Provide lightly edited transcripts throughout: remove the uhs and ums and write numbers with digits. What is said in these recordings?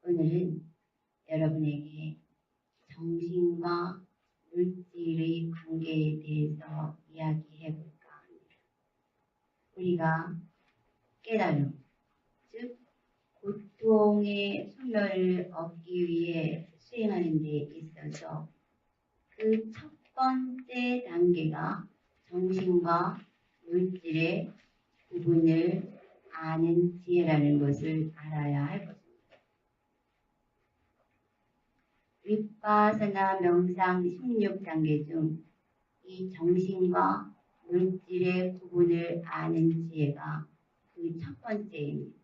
오늘은 여러분에게 정신과 물질의 관계에 대해서 이야기해 볼까 합니다. 우리가 깨달음, 즉 고통의 소멸을 얻기 위해 수행하는 데 있어서 그 첫 번째 단계가 정신과 물질의 구분을 아는 지혜라는 것을 알아야 할 것입니다. 윗바사나 명상 16단계 중 이 정신과 물질의 구분을 아는 지혜가 그 첫 번째입니다.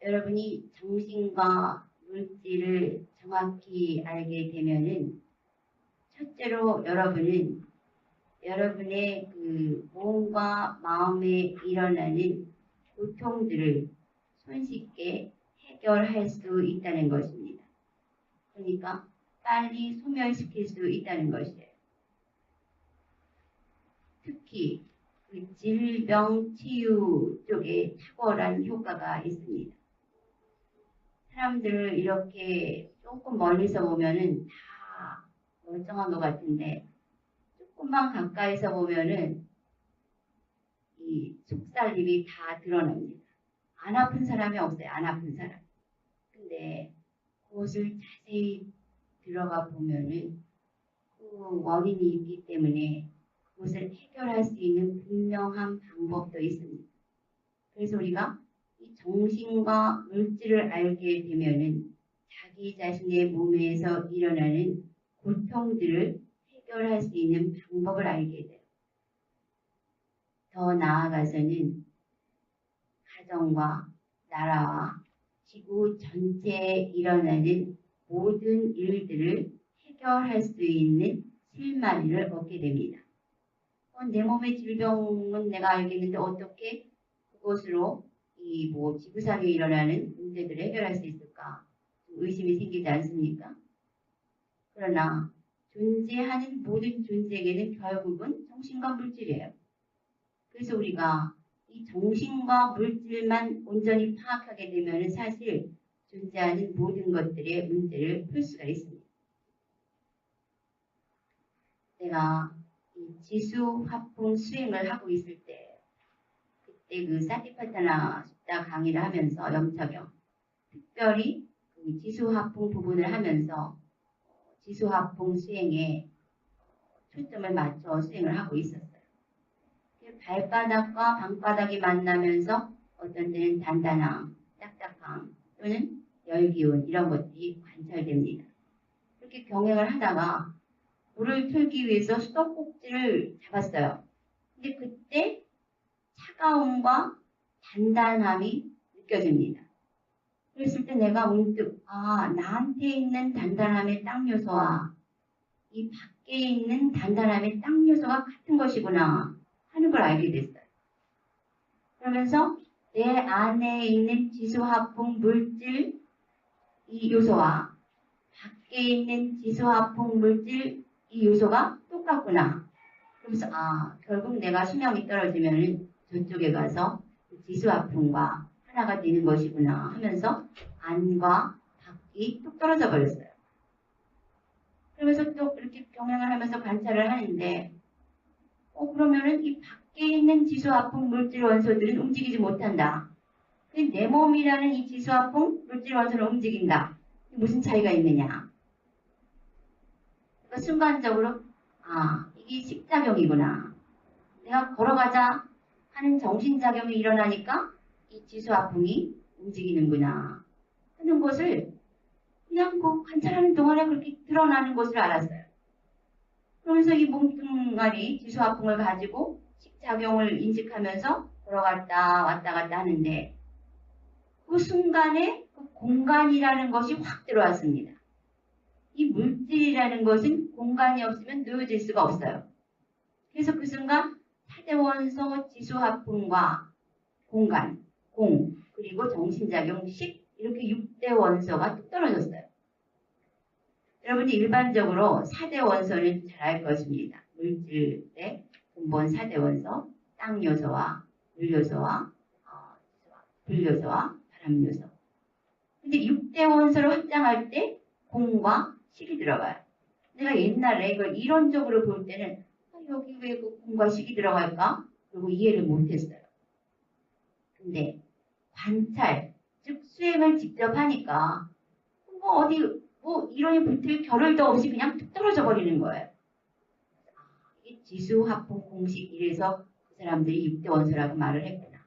여러분이 정신과 물질을 정확히 알게 되면은 첫째로 여러분은 여러분의 그 몸과 마음에 일어나는 고통들을 손쉽게 해결할 수 있다는 것입니다. 그러니까 빨리 소멸시킬 수 있다는 것이에요. 특히 그 질병 치유 쪽에 탁월한 효과가 있습니다. 사람들을 이렇게 조금 멀리서 보면은 다 멀쩡한 것 같은데 조금만 가까이서 보면은 이 속살림이 다 드러납니다. 안 아픈 사람이 없어요. 안 아픈 사람. 근데 그것을 자세히 들어가 보면은 그 원인이 있기 때문에 그것을 해결할 수 있는 분명한 방법도 있습니다. 그래서 우리가 이 정신과 물질을 알게 되면은 자기 자신의 몸에서 일어나는 고통들을 해결할 수 있는 방법을 알게 돼요. 더 나아가서는 가정과 나라와 지구 전체에 일어나는 모든 일들을 해결할 수 있는 실마리를 얻게 됩니다. 내 몸의 질병은 내가 알겠는데 어떻게 그것으로 이 지구상에 일어나는 문제들을 해결할 수 있을까? 의심이 생기지 않습니까? 그러나 존재하는 모든 존재에게는 결국은 정신과 물질이에요. 그래서 우리가 이 정신과 물질만 온전히 파악하게 되면 사실 존재하는 모든 것들의 문제를 풀 수가 있습니다. 내가 이 지수화풍 수행을 하고 있을 때 그때 그 사티파타나 숫다 강의를 하면서 영차경 특별히 그 지수화풍 부분을 하면서 지수화풍 수행에 초점을 맞춰 수행을 하고 있었어요. 발바닥과 방바닥이 만나면서 어떤 때는 단단함, 딱딱함 또는 열기운 이런 것들이 관찰됩니다. 그렇게 경행을 하다가 물을 틀기 위해서 수도꼭지를 잡았어요. 근데 그때 차가움과 단단함이 느껴집니다. 그랬을 때 내가 문득 나한테 있는 단단함의 땅 요소와 이 밖에 있는 단단함의 땅 요소가 같은 것이구나 하는 걸 알게 됐어요. 그러면서 내 안에 있는 지수화풍 물질 이 요소와 밖에 있는 지수화풍 물질 이 요소가 똑같구나. 그러면서 결국 내가 수명이 떨어지면 저쪽에 가서 지수화풍과 하나가 되는 것이구나 하면서 안과 밖이 뚝 떨어져 버렸어요. 그러면서 또 이렇게 경영을 하면서 관찰을 하는데 그러면은 이 밖에 있는 지수화풍 물질 원소들은 움직이지 못한다. 근데 내 몸이라는 이 지수화풍 물질 원소는 움직인다. 무슨 차이가 있느냐. 그러니까 순간적으로 이게 식작용이구나. 내가 걸어가자 하는 정신작용이 일어나니까 이 지수화풍이 움직이는구나 하는 것을 그냥 관찰하는 동안에 그렇게 드러나는 것을 알았어요. 그러면서 이 몸뚱아리 지수화풍을 가지고 식작용을 인식하면서 걸어갔다 왔다 갔다 하는데 그 순간에 그 공간이라는 것이 확 들어왔습니다. 이 물질이라는 것은 공간이 없으면 놓여질 수가 없어요. 그래서 그 순간 4대 원소 지수화풍과 공간, 공, 그리고 정신작용, 식 이렇게 6대 원소가 뚝 떨어졌어요. 여러분이 일반적으로 4대 원소는 잘 알 것입니다. 물질의 근본 4대 원소, 땅 요소와 물 요소와 불 요소와 바람 요소. 근데 6대 원소를 확장할 때 공과 식이 들어가요. 내가 옛날에 이걸 이론적으로 볼 때는 여기 왜 그 공과 식이 들어갈까? 그리고 이해를 못했어요. 근데 관찰, 즉 수행을 직접 하니까 뭐 어디 뭐 이론이 붙을 겨를도 없이 그냥 툭 떨어져 버리는 거예요. 이게 지수화풍 공식 이래서 그 사람들이 6대 원소라고 말을 했구나.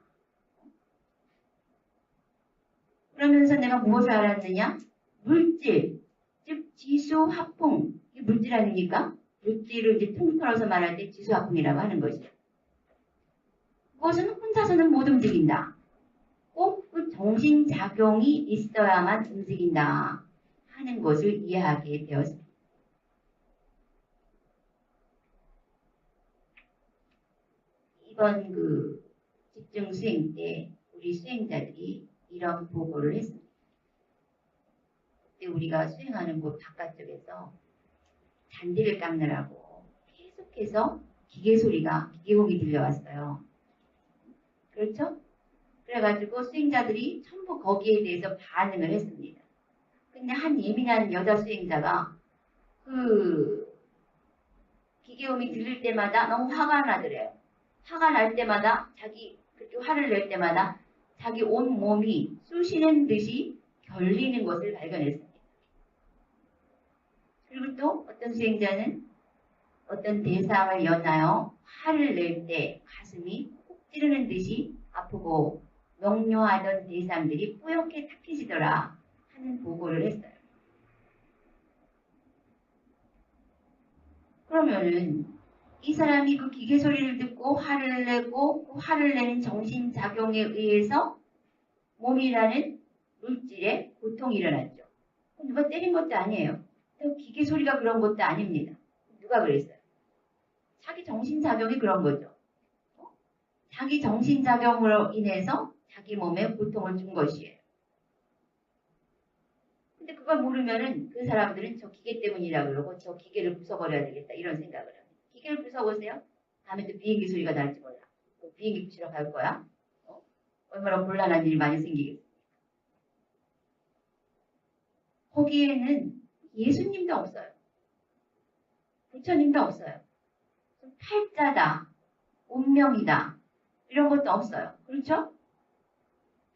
그러면서 내가 무엇을 알았느냐? 물질, 즉 지수화풍, 이게 물질 아닙니까? 물질을 이제 통틀어서 말할 때 지수화풍이라고 하는 것이죠. 그것은 혼자서는 못 움직인다. 꼭 그 정신작용이 있어야만 움직인다 하는 것을 이해하게 되었습니다. 이번 그 집중 수행 때 우리 수행자들이 이런 보고를 했습니다. 그때 우리가 수행하는 곳 바깥쪽에서 잔디를 깎느라고 계속해서 기계 소리가, 기계음이 들려왔어요. 그렇죠? 그래가지고 수행자들이 전부 거기에 대해서 반응을 했습니다. 근데 한 예민한 여자 수행자가 그 기계음이 들릴 때마다 너무 화가 나더래요. 화가 날 때마다 자기 그렇게 화를 낼 때마다 자기 온 몸이 쑤시는 듯이 결리는 것을 발견했습니다. 그리고 또 어떤 수행자는 어떤 대상을 연하여 화를 낼 때 가슴이 콕 찌르는 듯이 아프고 명료하던 대상들이 뿌옇게 탁해지더라 하는 보고를 했어요. 그러면은 이 사람이 그 기계 소리를 듣고 화를 내고 그 화를 내는 정신작용에 의해서 몸이라는 물질에 고통이 일어났죠. 누가 때린 것도 아니에요. 기계 소리가 그런 것도 아닙니다. 누가 그랬어요? 자기 정신작용이 그런 거죠. 자기 정신작용으로 인해서 자기 몸에 고통을 준 것이에요. 근데 그걸 모르면은 그 사람들은 저 기계 때문이라 그러고 저 기계를 부숴버려야 되겠다 이런 생각을 합니다. 기계를 부숴보세요. 다음에 또 비행기 소리가 날지 몰라. 비행기 부시러 갈 거야. 얼마나 곤란한 일이 많이 생기겠어요. 거기에는 예수님도 없어요. 부처님도 없어요. 팔자다, 운명이다 이런 것도 없어요. 그렇죠?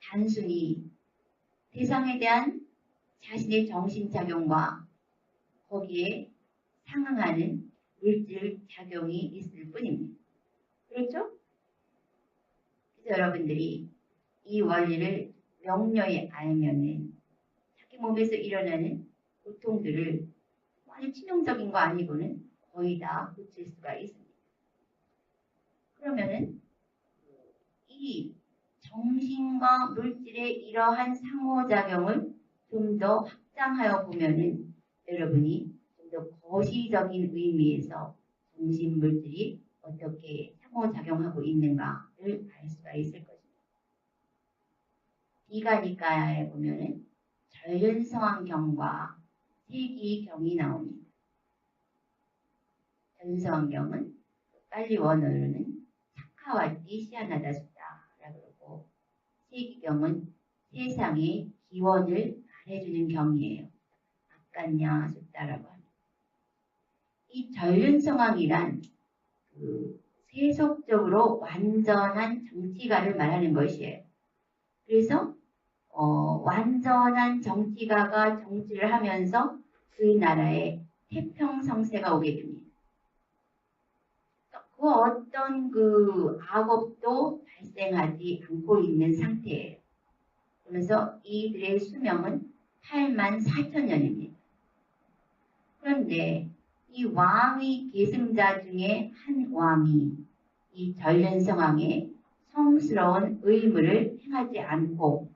단순히 대상에 대한 자신의 정신작용과 거기에 상응하는 물질 작용이 있을 뿐입니다. 그렇죠? 그래서 여러분들이 이 원리를 명료히 알면은 자기 몸에서 일어나는 고통들을 아주 치명적인 거 아니고는 거의 다 고칠 수가 있습니다. 그러면은 이 정신과 물질의 이러한 상호작용을 좀 더 확장하여 보면은 여러분이 좀 더 거시적인 의미에서 정신 물질이 어떻게 상호작용하고 있는가를 알 수가 있을 것입니다. 이가니까에 보면은 전륜성황경과 세기경이 나옵니다. 전륜성황경은 빨리 원어로는 사카와티 시아나다수다라고 그러고 세기경은 세상의 기원을 말해주는 경이에요. 아까냐 수다라고 합니다. 이 전륜성황이란 그 세속적으로 완전한 정치가를 말하는 것이에요. 그래서 완전한 정치가가 정치를 하면서 그 나라에 태평성세가 오게 됩니다. 그 어떤 그 악업도 발생하지 않고 있는 상태예요. 그래서 이들의 수명은 84,000년입니다. 그런데 이 왕의 계승자 중에 한 왕이 이 전륜성왕의 성스러운 의무를 행하지 않고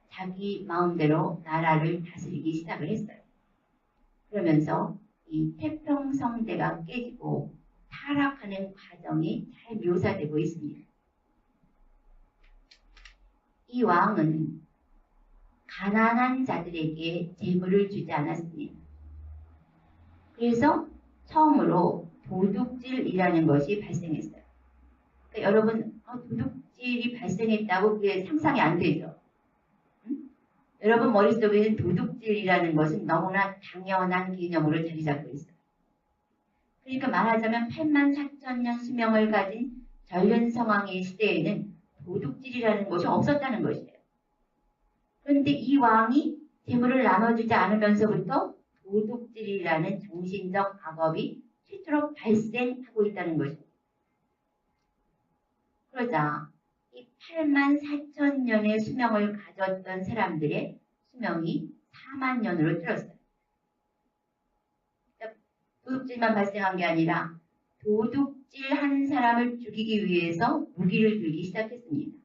자기 마음대로 나라를 다스리기 시작을 했어요. 그러면서 이 태평성대가 깨지고 타락하는 과정이 잘 묘사되고 있습니다. 이 왕은 가난한 자들에게 재물을 주지 않았습니다. 그래서 처음으로 도둑질이라는 것이 발생했어요. 그러니까 여러분 도둑질이 발생했다고 그게 상상이 안 되죠. 응? 여러분 머릿속에는 도둑질이라는 것은 너무나 당연한 개념으로 자리 잡고 있어요. 그러니까 말하자면 84,000년 수명을 가진 전륜성왕의 시대에는 도둑질이라는 것이 없었다는 것이에요. 그런데 이 왕이 재물을 나눠주지 않으면서부터 도둑질이라는 정신적 악업이 최초로 발생하고 있다는 것입니다. 그러자 이 84,000년의 수명을 가졌던 사람들의 수명이 4만 년으로 줄었어요. 도둑질만 발생한 게 아니라 도둑질한 사람을 죽이기 위해서 무기를 들기 시작했습니다.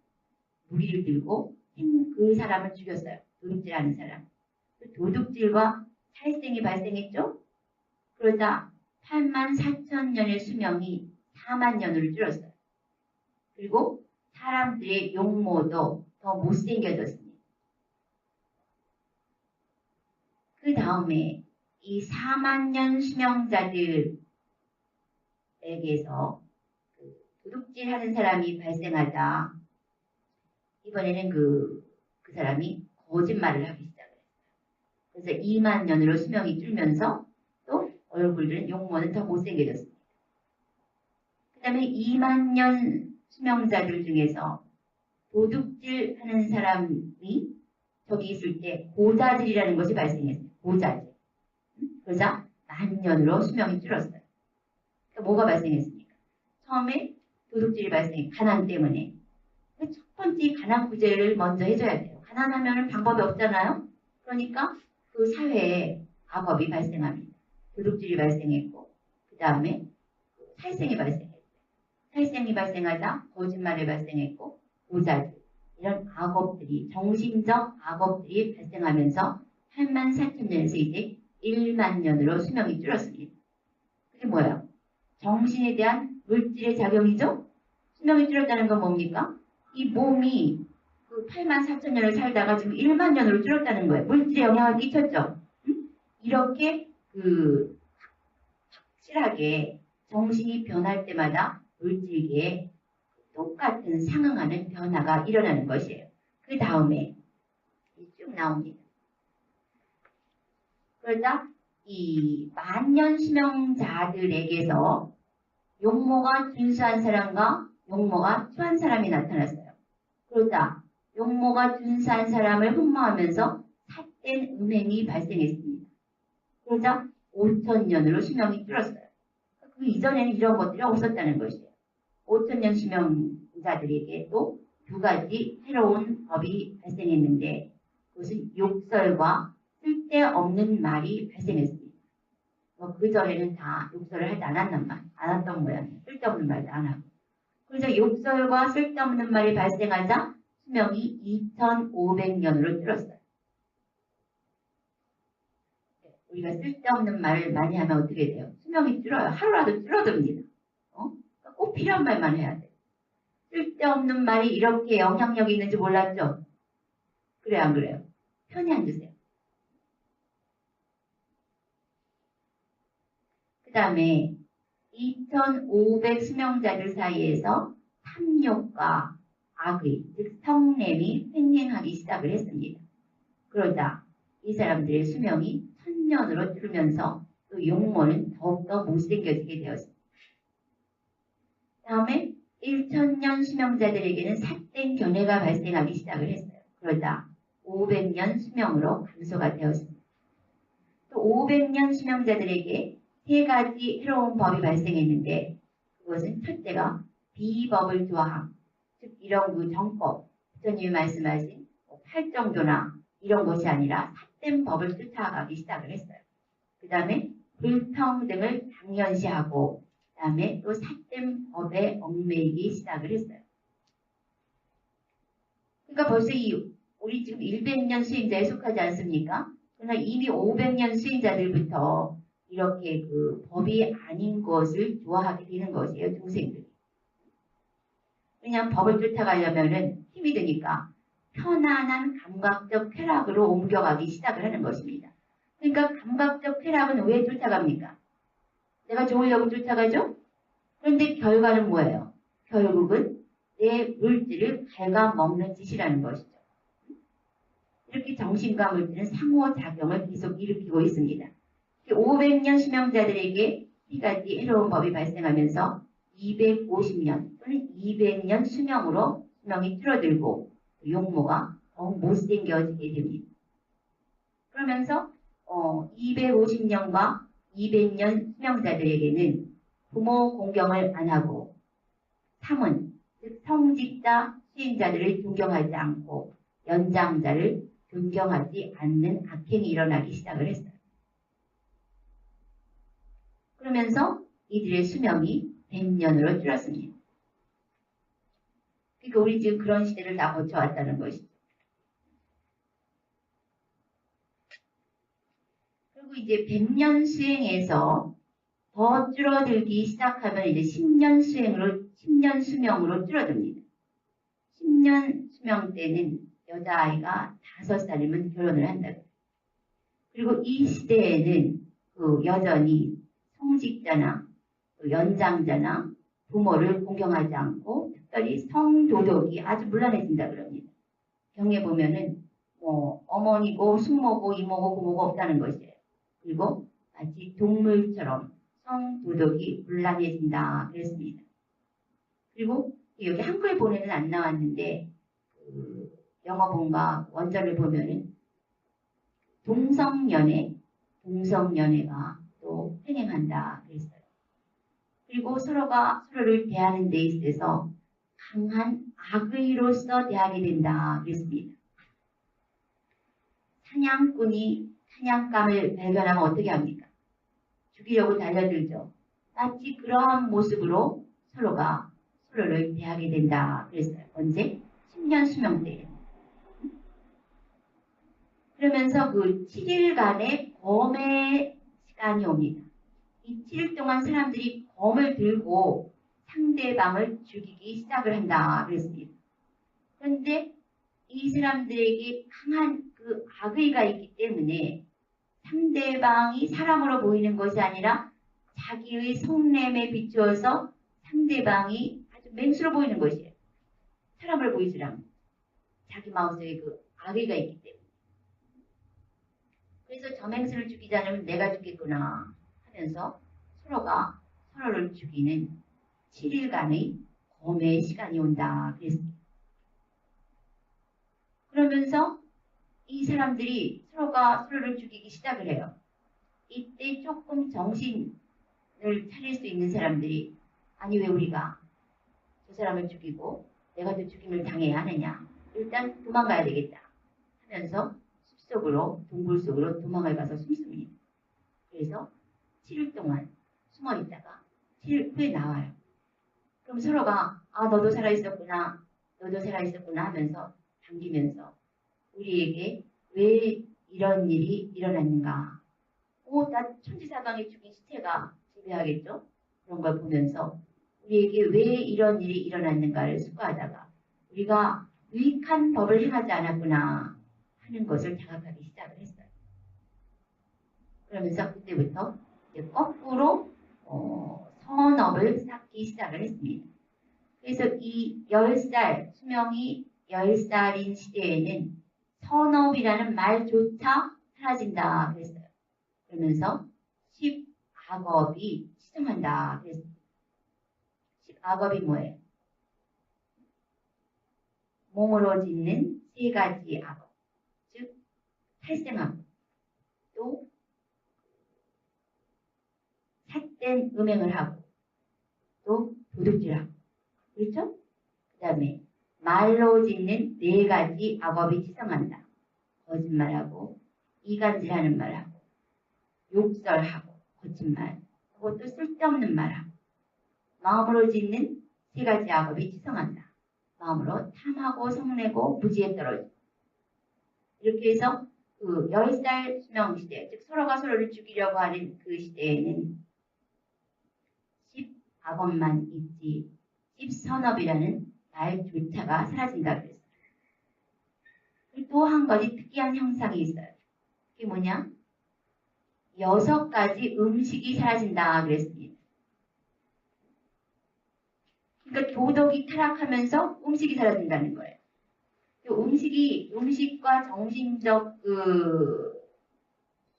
무기를 들고 그 사람을 죽였어요. 도둑질하는 사람. 도둑질과 살생이 발생했죠. 그러자 84,000년의 수명이 4만 년으로 줄었어요. 그리고 사람들의 용모도 더 못생겨졌습니다. 그 다음에 이 4만 년 수명자들에게서 도둑질하는 사람이 발생하자 이번에는 그 사람이 거짓말을 하기 시작했어요. 그래서 2만 년으로 수명이 줄면서 또 얼굴들은 용모는 더 못생겨졌습니다. 그 다음에 2만 년 수명자들 중에서 도둑질하는 사람이 저기 있을 때 고자질이라는 것이 발생했어요. 고자질. 그러자 10,000년으로 수명이 줄었어요. 그러니까 뭐가 발생했습니까? 처음에 도둑질이 발생해. 가난 때문에. 첫 번째 가난 구제를 먼저 해줘야 돼요. 가난하면 방법이 없잖아요. 그러니까 그 사회에 악업이 발생합니다. 도둑질이 발생했고 그 다음에 살생이 발생했어요. 살생이 발생하자 거짓말이 발생했고 고자질 이런 악업들이 정신적 악업들이 발생하면서 84,000년에서 이제 1만 년으로 수명이 줄었습니다. 그게 뭐예요? 정신에 대한 물질의 작용이죠? 수명이 줄었다는 건 뭡니까? 이 몸이 그 84,000년을 살다가 지금 1만 년으로 줄었다는 거예요. 물질에 영향을 끼쳤죠? 응? 이렇게 확실하게 정신이 변할 때마다 물질계에 똑같은 상응하는 변화가 일어나는 것이에요. 그 다음에 쭉 나옵니다. 그러자 이 만년 수명자들에게서 용모가 준수한 사람과 용모가 추한 사람이 나타났어요. 그러자 용모가 준수한 사람을 흠모하면서 삿된 음행이 발생했습니다. 그러자 5,000년으로 수명이 줄었어요. 그 이전에는 이런 것들이 없었다는 것이에요. 5,000년 수명자들에게 또 두 가지 새로운 법이 발생했는데 그것은 욕설과 쓸데없는 말이 발생했습니다. 그 전에는 다 욕설을 하지 않았던 모양이에요. 쓸데없는 말도 안 하고. 그래서 욕설과 쓸데없는 말이 발생하자 수명이 2,500년으로 줄었어요. 우리가 쓸데없는 말을 많이 하면 어떻게 돼요? 수명이 줄어요. 하루라도 줄어듭니다. 꼭 필요한 말만 해야 돼요. 쓸데없는 말이 이렇게 영향력이 있는지 몰랐죠? 그래요, 안 그래요? 편히 앉으세요. 그 다음에 2,500 수명자들 사이에서 탐욕과 악의, 즉 성냄이 횡행하기 시작을 했습니다. 그러자 이 사람들의 수명이 1,000년으로 줄면서 또 용모는 더욱더 못생겨지게 되었습니다. 다음에 1,000년 수명자들에게는 삿된 견해가 발생하기 시작을 했어요. 그러자 500년 수명으로 감소가 되었습니다. 또 500년 수명자들에게 세 가지 새로운 법이 발생했는데 그것은 첫째가 비법을 조항, 즉 이런 그 정법, 부처님이 말씀하신 팔정도나 이런 것이 아니라 삿된 법을 쫓아가기 시작을 했어요. 그 다음에 불평등을 당연시하고 그 다음에 또 삿된 법에 얽매이기 시작을 했어요. 그러니까 벌써 우리 지금 100년 수행자에 속하지 않습니까? 그러나 이미 500년 수행자들부터 이렇게 그 법이 아닌 것을 좋아하게 되는 것이에요, 동생들이. 그냥 법을 쫓아가려면은 힘이 드니까 편안한 감각적 쾌락으로 옮겨가기 시작을 하는 것입니다. 그러니까 감각적 쾌락은 왜 쫓아갑니까? 내가 좋으려고 쫓아가죠? 그런데 결과는 뭐예요? 결국은 내 물질을 갉아먹는 짓이라는 것이죠. 이렇게 정신과 물질은 상호작용을 계속 일으키고 있습니다. 500년 수명자들에게 세 가지 해로운 법이 발생하면서 250년 또는 200년 수명이 줄어들고 용모가 더욱 못생겨지게 됩니다. 그러면서 250년과 200년 수명자들에게는 부모 공경을 안 하고 삼은, 즉 성직자 수행자들을 존경하지 않고 연장자를 존경하지 않는 악행이 일어나기 시작을 했어요. 그러면서 이들의 수명이 100년으로 줄었습니다. 그러니까 우리 지금 그런 시대를 다 거쳐왔다는 것이죠. 그리고 이제 100년 수행에서 더 줄어들기 시작하면 이제 10년 수명으로 줄어듭니다. 10년 수명 때는 여자아이가 5살이면 결혼을 한다. 그리고 이 시대에는 여전히 성직자나 연장자나 부모를 공경하지 않고 특별히 성도덕이 아주 문란해진다 그럽니다. 경에 보면은 어머니고 숙모고 이모고 고모가 없다는 것이에요. 그리고 마치 동물처럼 성도덕이 문란해진다 그랬습니다. 그리고 여기 한글 본에는 안 나왔는데 영어 본과 원전을 보면은 동성연애가 또 횡행한다 그랬어요. 그리고 서로가 서로를 대하는 데 있어서 강한 악의로서 대하게 된다 그랬습니다. 사냥꾼이 사냥감을 발견하면 어떻게 합니까? 죽이려고 달려들죠. 마치 그러한 모습으로 서로가 서로를 대하게 된다 그랬어요. 언제? 10년 수명 때에. 그러면서 그 7일간의 검의 시간이 옵니다. 이 7일 동안 사람들이 검을 들고 상대방을 죽이기 시작을 한다 그랬습니다. 그런데 이 사람들에게 강한 그 악의가 있기 때문에 상대방이 사람으로 보이는 것이 아니라 자기의 속냄에 비추어서 상대방이 아주 맹수로 보이는 것이에요. 사람을 보이지 않고 자기 마음속에 그 악의가 있기 때문에. 그래서 저 맹수를 죽이지 않으면 내가 죽겠구나 하면서 서로가 서로를 죽이는 7일간의 검의 시간이 온다 그랬습니다. 그러면서 이 사람들이 서로가 서로를 죽이기 시작을 해요. 이때 조금 정신을 차릴 수 있는 사람들이 아니 왜 우리가 저 사람을 죽이고 내가 또 죽임을 당해야 하느냐. 일단 도망가야 되겠다 하면서 숲속으로 동굴 속으로 도망을 가서 숨습니다. 그래서 7일 동안 숨어 있다가 7일 후에 나와요. 그럼 서로가 너도 살아있었구나 너도 살아있었구나 하면서 당기면서 우리에게 왜 이런 일이 일어났는가. 나 천지사방에 죽인 시체가 지배하겠죠. 그런 걸 보면서 우리에게 왜 이런 일이 일어났는가를 숙고하다가 우리가 유익한 법을 행하지 않았구나 하는 것을 자각하기 시작을 했어요. 그러면서 그때부터 이제 거꾸로 선업을 쌓기 시작을 했습니다. 그래서 이 10살, 수명이 10살인 시대에는 선업이라는 말조차 사라진다 그랬어요. 그러면서 10악업이 시정한다 그랬습니다. 10악업이 뭐예요? 몸으로 짓는 3가지 악업, 즉 탈생악업, 또 삿된 음행을 하고, 또 도둑질하고, 그렇죠? 그 다음에 말로 짓는 4가지 악업이 치성한다. 거짓말하고, 이간질하는 말하고, 욕설하고, 거짓말, 그것도 쓸데없는 말하고, 마음으로 짓는 3가지 악업이 치성한다. 마음으로 탐하고 성내고 무지에 떨어지고. 이렇게 해서 그 10살 수명 시대, 즉 서로가 서로를 죽이려고 하는 그 시대에는 10악업만 있지 10선업이라는 말조차가 사라진다 그랬어요. 또 한 가지 특이한 형상이 있어요. 그게 뭐냐? 6가지 음식이 사라진다 그랬습니다. 그러니까 도덕이 타락하면서 음식이 사라진다는 거예요. 음식과 정신적 그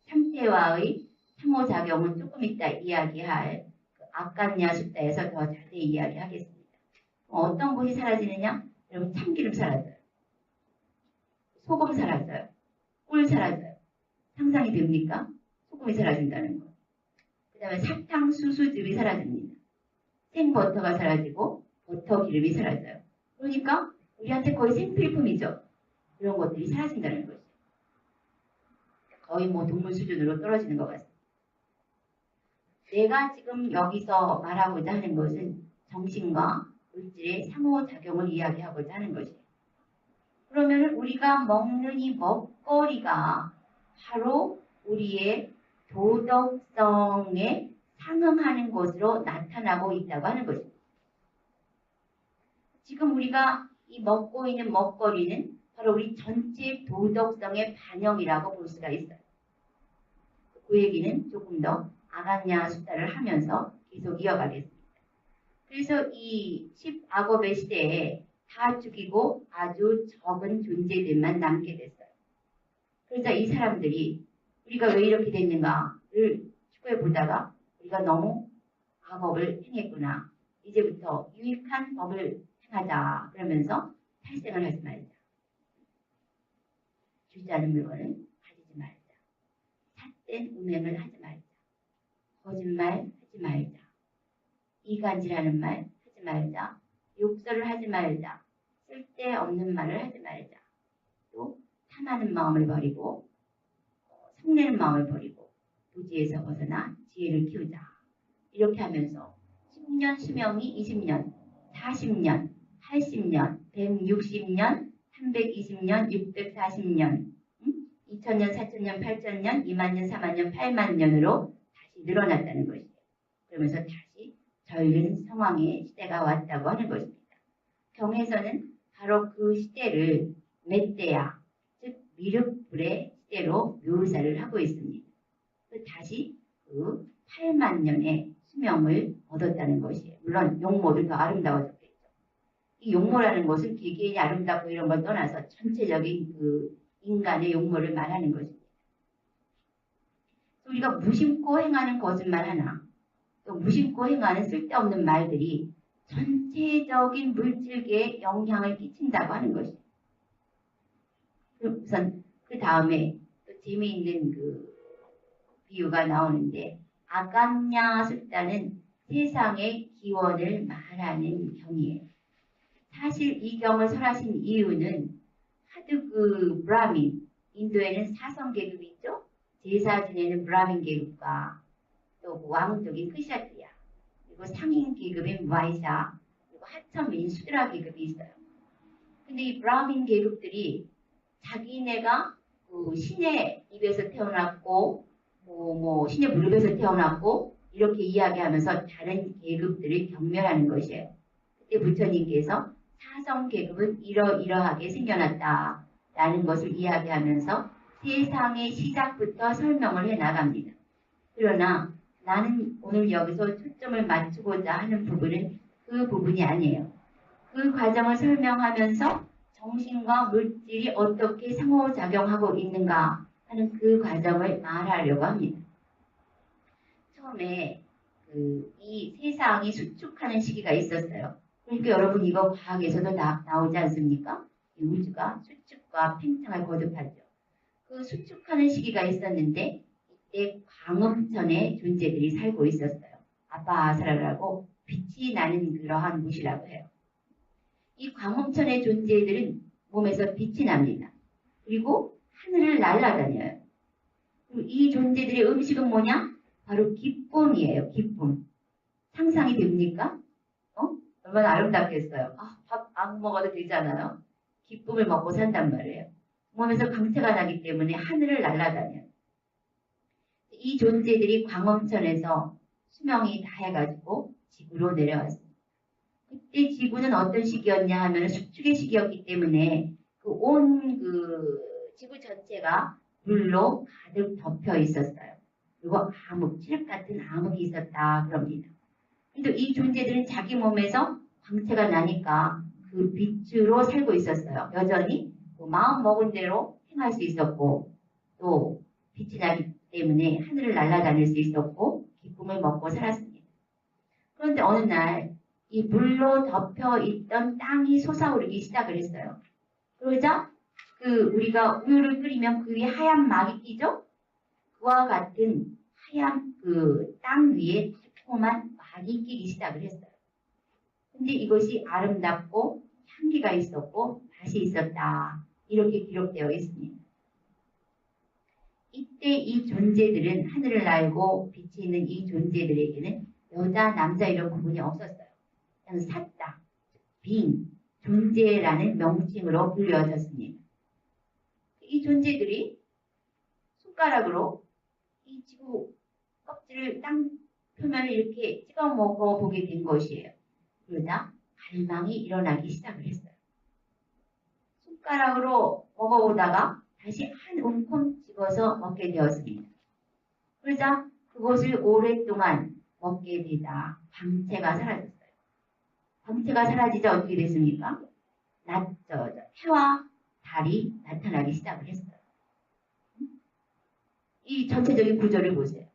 상태와의 상호작용은 조금 이따 이야기할 그 아칸냐 숫다에서 더 자세히 이야기하겠습니다. 어떤 것이 사라지느냐? 여러분 참기름 사라져요. 소금 사라져요. 꿀 사라져요. 상상이 됩니까? 소금이 사라진다는 거. 그 다음에 사탕수수즙이 사라집니다. 생버터가 사라지고 버터 기름이 사라져요. 그러니까 우리한테 거의 생필품이죠. 이런 것들이 사라진다는 거죠. 거의 뭐 동물 수준으로 떨어지는 것 같습니다. 내가 지금 여기서 말하고자 하는 것은 정신과 물질의 상호작용을 이야기하고자 하는 것이에요. 그러면 우리가 먹는 이 먹거리가 바로 우리의 도덕성에 상응하는 것으로 나타나고 있다고 하는 것입니다. 지금 우리가 이 먹고 있는 먹거리는 바로 우리 전체 도덕성의 반영이라고 볼 수가 있어요. 그 얘기는 조금 더 아간냐 숫다를 하면서 계속 이어가겠습니다. 그래서 이 10악업의 시대에 다 죽이고 아주 적은 존재들만 남게 됐어요. 그러자 이 사람들이 우리가 왜 이렇게 됐는가를 추구해 보다가 우리가 너무 악업을 행했구나. 이제부터 유익한 법을 행하자. 그러면서 탈생을 하지 말자. 주지 않은 물건을 가지지 말자. 삿된 음행을 하지 말자. 거짓말 하지 말자. 이간질하는 말 하지 말자. 욕설을 하지 말자. 쓸데없는 말을 하지 말자. 또 탐하는 마음을 버리고 성내는 마음을 버리고 부지에서 벗어나 지혜를 키우자. 이렇게 하면서 10년 수명이 20년, 40년, 80년, 160년, 320년, 640년, 2000년, 4000년, 8000년, 2만년, 4만년, 8만년으로 다시 늘어났다는 것이에요. 그러면서 다시 절른 상황의 시대가 왔다고 하는 것입니다. 경에서는 바로 그 시대를 멧대야, 즉 미륵불의 시대로 묘사를 하고 있습니다. 다시 그 8만 년의 수명을 얻었다는 것이에요. 물론 용모도 더 아름다워졌겠죠. 이 용모라는 것은 개개인이 아름답고 이런 걸 떠나서 전체적인 그 인간의 용모를 말하는 것입니다. 우리가 무심코 행하는 거짓말 하나, 또 무심코 행하는 쓸데없는 말들이 전체적인 물질계에 영향을 끼친다고 하는 것이에요. 우선 그 다음에 또 재미있는 그 비유가 나오는데 아간냐 숫다는 세상의 기원을 말하는 경이에요. 사실 이 경을 설하신 이유는 하드 그 브라민, 인도에는 사성 계급이 있죠. 제사 지내는 브라민 계급과 또 왕족인 크샤트리아, 그리고 상인 계급인 와이샤, 그리고 하천민 수드라 계급이 있어요. 근데 이 브라민 계급들이 자기네가 그 신의 입에서 태어났고 신의 무릎에서 태어났고 이렇게 이야기하면서 다른 계급들을 경멸하는 것이에요. 그때 부처님께서 사성 계급은 이러이러하게 생겨났다라는 것을 이야기하면서 세상의 시작부터 설명을 해나갑니다. 그러나 나는 오늘 여기서 초점을 맞추고자 하는 부분은 그 부분이 아니에요. 그 과정을 설명하면서 정신과 물질이 어떻게 상호작용하고 있는가 하는 그 과정을 말하려고 합니다. 처음에 이 세상이 수축하는 시기가 있었어요. 그러니까 여러분 이거 과학에서도 나오지 않습니까? 이 우주가 수축과 팽창을 거듭하죠. 그 수축하는 시기가 있었는데 이때 광음천의 존재들이 살고 있었어요. 아바아사라라고 빛이 나는 그러한 곳이라고 해요. 이 광음천의 존재들은 몸에서 빛이 납니다. 그리고 하늘을 날아다녀요. 그리고 이 존재들의 음식은 뭐냐? 바로 기쁨이에요. 기쁨. 상상이 됩니까? 얼마나 아름답겠어요. 밥 안 먹어도 되잖아요. 기쁨을 먹고 산단 말이에요. 몸에서 광채가 나기 때문에 하늘을 날아다녀요. 이 존재들이 광원천에서 수명이 다 해가지고 지구로 내려왔습니다. 그때 지구는 어떤 시기였냐 하면 숙축의 시기였기 때문에 온 지구 전체가 물로 가득 덮여 있었어요. 그리고 암흑, 칠흑 같은 암흑이 있었다 그럽니다. 그래도 이 존재들은 자기 몸에서 광채가 나니까 그 빛으로 살고 있었어요. 여전히 마음 먹은 대로 행할 수 있었고 또 빛이 나기 때문에 하늘을 날아다닐 수 있었고 기쁨을 먹고 살았습니다. 그런데 어느 날 이 물로 덮여 있던 땅이 솟아오르기 시작을 했어요. 그러자 우리가 우유를 끓이면 그 위에 하얀 막이 끼죠? 그와 같은 하얀 땅 위에 달콤한 막이 끼기 시작을 했어요. 근데 이것이 아름답고 향기가 있었고 맛이 있었다. 이렇게 기록되어 있습니다. 이때 이 존재들은 하늘을 날고 빛이 있는 이 존재들에게는 여자, 남자 이런 구분이 없었어요. 그냥 샀다, 빙, 존재라는 명칭으로 불려졌습니다. 이 존재들이 손가락으로 이 지구 껍질을 땅 표면을 이렇게 찍어 먹어보게 된 것이에요. 그러다 갈망이 일어나기 시작을 했어요. 손가락으로 먹어보다가 다시 한 움큼 집어서 먹게 되었습니다. 그러자 그것을 오랫동안 먹게 되다 광채가 사라졌어요. 광채가 사라지자 어떻게 됐습니까? 해와 달이 나타나기 시작을 했어요. 이 전체적인 구조를 보세요.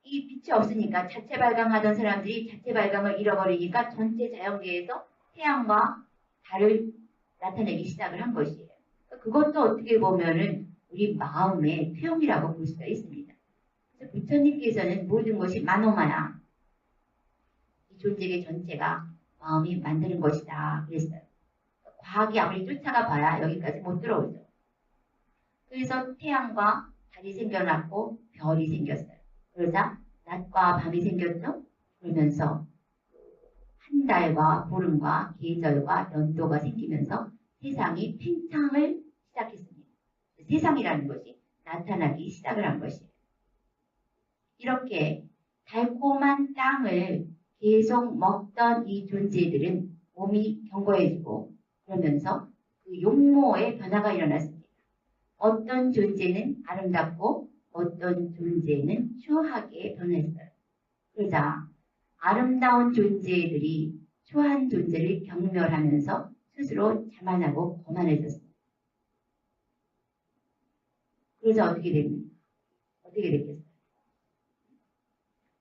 이 빛이 없으니까 자체 발광하던 사람들이 자체 발광을 잃어버리니까 전체 자연계에서 태양과 달을 나타내기 시작을 한 것이에요. 그것도 어떻게 보면은 우리 마음의 표현이라고 볼 수가 있습니다. 그래서 부처님께서는 모든 것이 마노마야, 이 존재의 전체가 마음이 만드는 것이다 그랬어요. 과학이 아무리 쫓아가 봐야 여기까지 못 들어오죠. 그래서 태양과 달이 생겨났고 별이 생겼어요. 그러자 낮과 밤이 생겼죠. 그러면서 한 달과 보름과 계절과 연도가 생기면서 세상이 팽창을 시작했습니다. 세상이라는 것이 나타나기 시작을 한 것이에요. 이렇게 달콤한 땅을 계속 먹던 이 존재들은 몸이 견고해지고 그러면서 그 용모의 변화가 일어났습니다. 어떤 존재는 아름답고 어떤 존재는 추하게 변했어요. 그러자 아름다운 존재들이 추한 존재를 경멸하면서 스스로 자만하고 거만해졌습니다. 그러자 어떻게 됩니까? 어떻게 됐겠어요?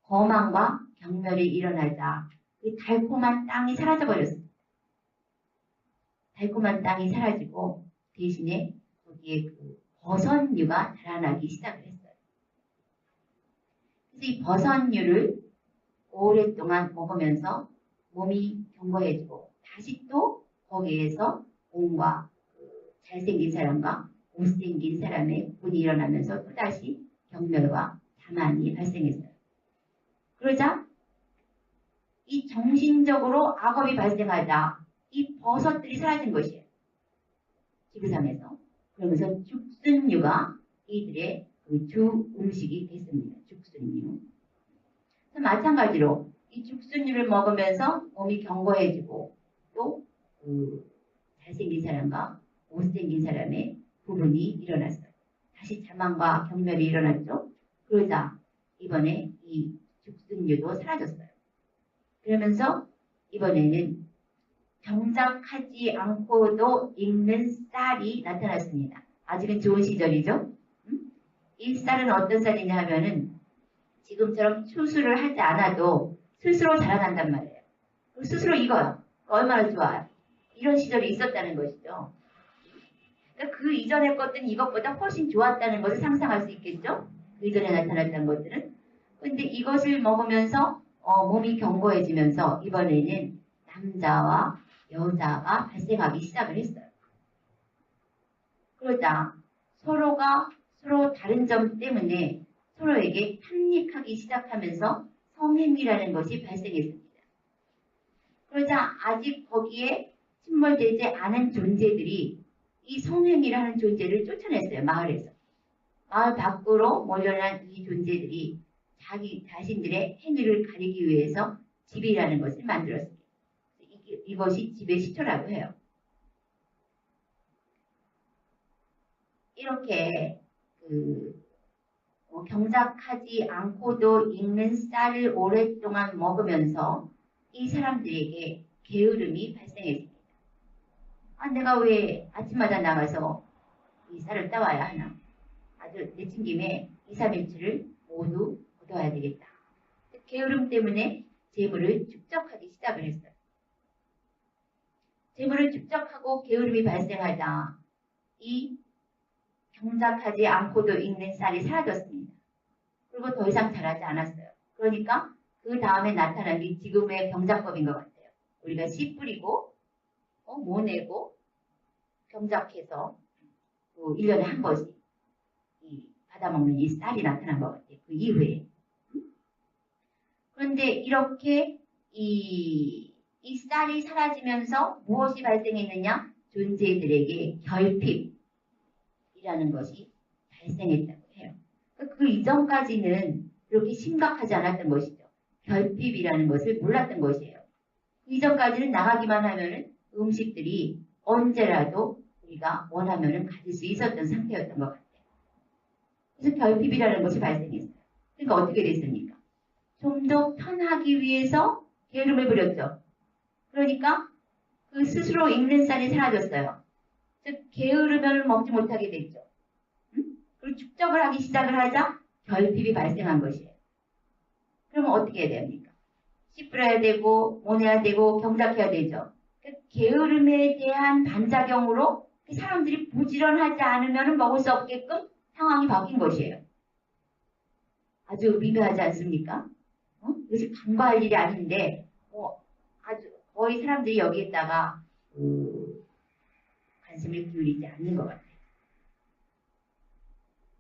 거만과 경멸이 일어나자 그 달콤한 땅이 사라져버렸습니다. 달콤한 땅이 사라지고 대신에 거기에 버섯류가 달아나기 시작을 했어요. 그래서 이 버섯류를 오랫동안 먹으면서 몸이 견고해지고 다시 또 거기에서 몸과 잘생긴 사람과 못생긴 사람의 분이 일어나면서 또다시 경멸과 자만이 발생했어요. 그러자 이 정신적으로 악업이 발생하자 이 버섯들이 사라진 것이에요. 지구상에서. 그러면서 죽순류가 이들의 주 음식이 됐습니다. 죽순류. 마찬가지로 이 죽순류를 먹으면서 몸이 견고해지고 또 잘생긴 사람과 못생긴 사람의 구분이 일어났어요. 다시 자만과 경멸이 일어났죠. 그러자 이번에 이 죽순류도 사라졌어요. 그러면서 이번에는 경작하지 않고도 익는 쌀이 나타났습니다. 아직은 좋은 시절이죠. 이 쌀은 어떤 쌀이냐 하면은 지금처럼 추수를 하지 않아도 스스로 자라난단 말이에요. 스스로 익어요. 얼마나 좋아요. 이런 시절이 있었다는 것이죠. 그러니까 그 이전의 것들은 이것보다 훨씬 좋았다는 것을 상상할 수 있겠죠. 그 이전에 나타났던 것들은. 근데 이것을 먹으면서 몸이 견고해지면서 이번에는 남자와 여자가 발생하기 시작을 했어요. 그러자 서로가 서로 다른 점 때문에 서로에게 탐닉하기 시작하면서 성행위라는 것이 발생했습니다. 그러자 아직 거기에 침몰되지 않은 존재들이 이 성행이라는 존재를 쫓아냈어요. 마을에서. 마을 밖으로 몰려난 이 존재들이 자기 자신들의 행위를 가리기 위해서 집이라는 것을 만들었습니다. 이것이 집의 시초라고 해요. 이렇게 경작하지 않고도 익는 쌀을 오랫동안 먹으면서 이 사람들에게 게으름이 발생했습니다. 내가 왜 아침마다 나가서 이 쌀을 따와야 하나? 아주 내친 김에 2, 3일치를 모두 거둬야 되겠다. 게으름 때문에 재물을 축적하기 시작을 했어요. 재물을 축적하고 게으름이 발생하자 이 경작하지 않고도 익는 쌀이 사라졌습니다. 그리고 더 이상 자라지 않았어요. 그러니까 그 다음에 나타난 게 지금의 경작법인 것 같아요. 우리가 씨 뿌리고 모내고 경작해서 1년에 한 번씩 받아먹는 이 쌀이 나타난 것 같아요. 그 이후에. 그런데 이렇게 이 쌀이 사라지면서 무엇이 발생했느냐? 존재들에게 결핍이라는 것이 발생했다고 해요. 그 이전까지는 그렇게 심각하지 않았던 것이죠. 결핍이라는 것을 몰랐던 것이에요. 그 이전까지는 나가기만 하면은 음식들이 언제라도 우리가 원하면은 가질 수 있었던 상태였던 것 같아요. 그래서 결핍이라는 것이 발생했어요. 그러니까 어떻게 됐습니까? 좀 더 편하기 위해서 게으름을 부렸죠. 그러니까 그 스스로 익는 쌀이 사라졌어요. 즉 게으르면 먹지 못하게 됐죠. 그리고 축적을 하기 시작을 하자 결핍이 발생한 것이에요. 그러면 어떻게 해야 됩니까? 씨 뿌려야 되고 모내야 되고 경작해야 되죠. 게으름에 대한 반작용으로 사람들이 부지런하지 않으면 먹을 수 없게끔 상황이 바뀐 것이에요. 아주 미묘하지 않습니까? 이것이 간과할 일이 아닌데 아주 거의 사람들이 여기에다가 관심을 기울이지 않는 것 같아요.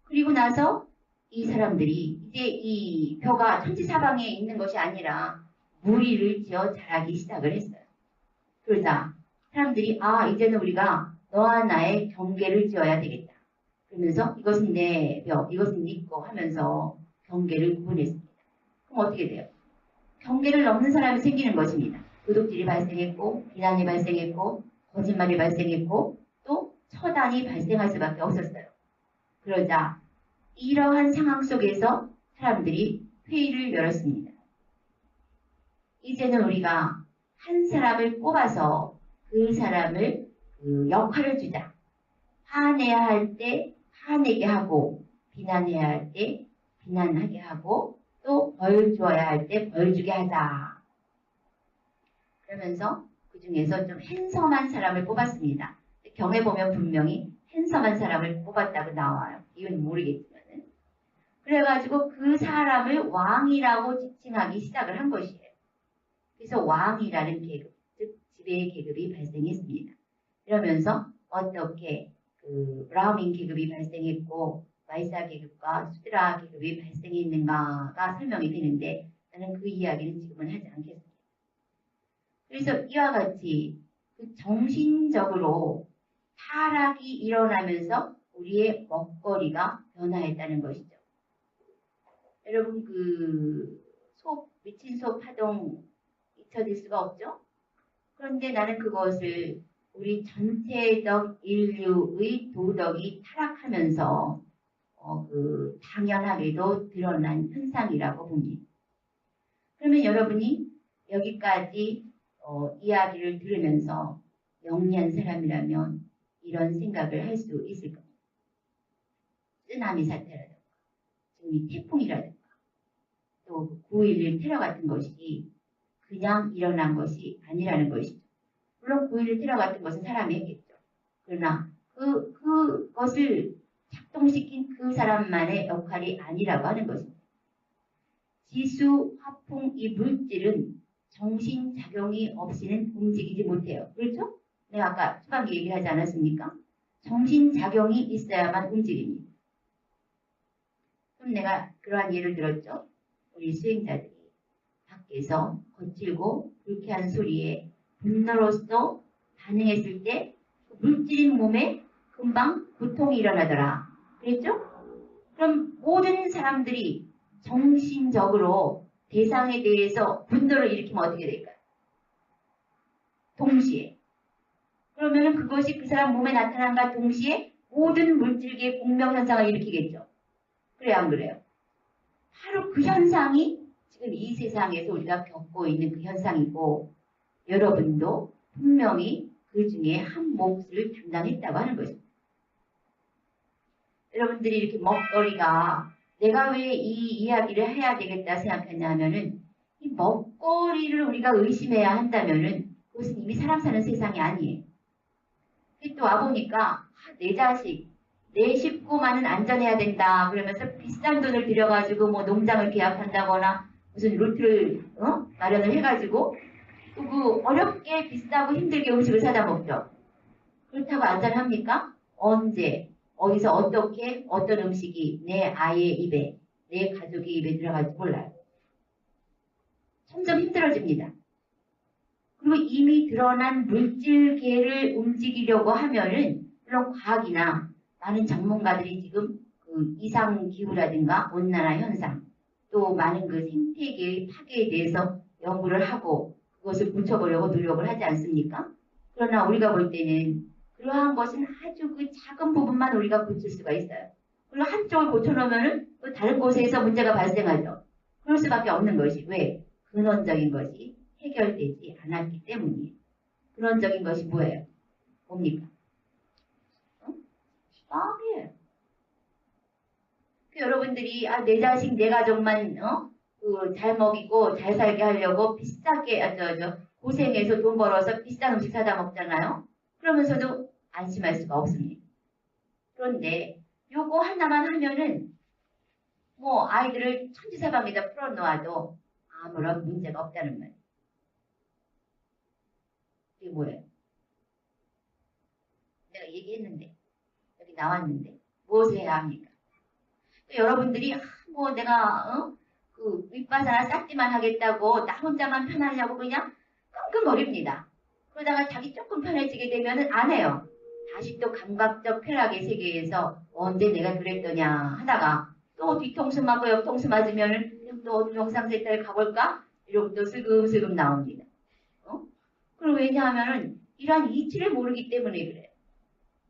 그리고 나서 이 사람들이 이제 이 벼가 천지사방에 있는 것이 아니라 무리를 지어 자라기 시작을 했어요. 그러자 사람들이 이제는 우리가 너와 나의 경계를 지어야 되겠다. 그러면서 이것은 내 벼, 이것은 네 거 하면서 경계를 구분했습니다. 그럼 어떻게 돼요? 경계를 넘는 사람이 생기는 것입니다. 도둑질이 발생했고 비난이 발생했고 거짓말이 발생했고 또 처단이 발생할 수밖에 없었어요. 그러자 이러한 상황 속에서 사람들이 회의를 열었습니다. 이제는 우리가 한 사람을 뽑아서 그 사람을 역할을 주자. 화내야 할 때 화내게 하고 비난해야 할 때 비난하게 하고 또 벌 주어야 할 때 벌 주게 하자. 그러면서 그 중에서 좀 핸섬한 사람을 뽑았습니다. 경에 보면 분명히 핸섬한 사람을 뽑았다고 나와요. 이건 모르겠지만은. 그래가지고 그 사람을 왕이라고 지칭하기 시작을 한 것이에요. 그래서 왕이라는 계급, 즉 지배의 계급이 발생했습니다. 이러면서 어떻게 브라우민 계급이 발생했고 마이사 계급과 수드라 계급이 발생했는가가 설명이 되는데 나는 그 이야기는 지금은 하지 않겠습니다. 그래서 이와 같이 정신적으로 타락이 일어나면서 우리의 먹거리가 변화했다는 것이죠. 여러분 미친 소 파동 잊혀질 수가 없죠? 그런데 나는 그것을 우리 전체적 인류의 도덕이 타락하면서 당연하게도 드러난 현상이라고 봅니다. 그러면 여러분이 여기까지 이야기를 들으면서 영리한 사람이라면 이런 생각을 할 수 있을 겁니다. 쓰나미 사태라든가 지금 이 태풍이라든가 또 9.11 테러 같은 것이 그냥 일어난 것이 아니라는 것이죠. 물론 9.11 테러 같은 것은 사람이 했겠죠. 그러나 그것을 작동시킨 그 사람만의 역할이 아니라고 하는 것입니다. 지수, 화풍, 이 물질은 정신작용이 없이는 움직이지 못해요. 그렇죠? 내가 아까 초반에 얘기를 하지 않았습니까? 정신작용이 있어야만 움직입니다. 그럼 내가 그러한 예를 들었죠? 우리 수행자들이 밖에서 거칠고 불쾌한 소리에 분노로서 반응했을 때 물질인 몸에 금방 고통이 일어나더라. 그랬죠? 그럼 모든 사람들이 정신적으로 대상에 대해서 분노를 일으키면 어떻게 될까요? 동시에. 그러면은 그것이 그 사람 몸에 나타난과 동시에 모든 물질계의 공명현상을 일으키겠죠. 그래요, 안 그래요? 바로 그 현상이 지금 이 세상에서 우리가 겪고 있는 그 현상이고, 여러분도 분명히 그 중에 한 몫을 담당했다고 하는 것입니다. 여러분들이 이렇게 먹거리가 내가 왜 이 이야기를 해야 되겠다 생각했냐면은 이 먹거리를 우리가 의심해야 한다면은 그것은 이미 사람 사는 세상이 아니에요. 또 와보니까 내 자식, 내 식구만은 안전해야 된다 그러면서 비싼 돈을 들여가지고 뭐 농장을 계약한다거나 무슨 루트를 마련을 해가지고 또 그 어렵게 비싸고 힘들게 음식을 사다 먹죠. 그렇다고 안전합니까? 언제 어디서 어떻게 어떤 음식이 내 아이의 입에 내 가족의 입에 들어갈지 몰라요. 점점 힘들어집니다. 그리고 이미 드러난 물질계를 움직이려고 하면은 물론 과학이나 많은 전문가들이 지금 그 이상기후라든가 온난화 현상 또 많은 그 생태계의 파괴에 대해서 연구를 하고 그것을 고쳐보려고 노력을 하지 않습니까? 그러나 우리가 볼 때는 그러한 것은 아주 그 작은 부분만 우리가 고칠 수가 있어요. 그리고 한쪽을 고쳐놓으면은 또 다른 곳에서 문제가 발생하죠. 그럴 수밖에 없는 것이 왜? 근원적인 것이 해결되지 않았기 때문이에요. 근원적인 것이 뭐예요? 뭡니까? 마음이에요. 여러분들이 내 자식, 내 가족만 잘 먹이고 잘 살게 하려고 비싸게 고생해서 돈 벌어서 비싼 음식 사다 먹잖아요. 그러면서도 안심할 수가 없습니다. 그런데 요거 하나만 하면은 뭐 아이들을 천지사방에다 풀어놓아도 아무런 문제가 없다는 말. 이게 뭐예요? 내가 얘기했는데 여기 나왔는데 무엇을 해야 합니까? 여러분들이 뭐 내가 그 윗바사나 싹지만 하겠다고 나 혼자만 편하냐고 그냥 끙끙거립니다. 그러다가 자기 조금 편해지게 되면은 안 해요. 다시 또 감각적 쾌락의 세계에서 언제 내가 그랬더냐 하다가 또 뒤통수 맞고 옆통수 맞으면은 또 정상세타에 가볼까? 이러고 또 슬금슬금 나옵니다. 그리고 왜냐하면은 이러한 이치를 모르기 때문에 그래요.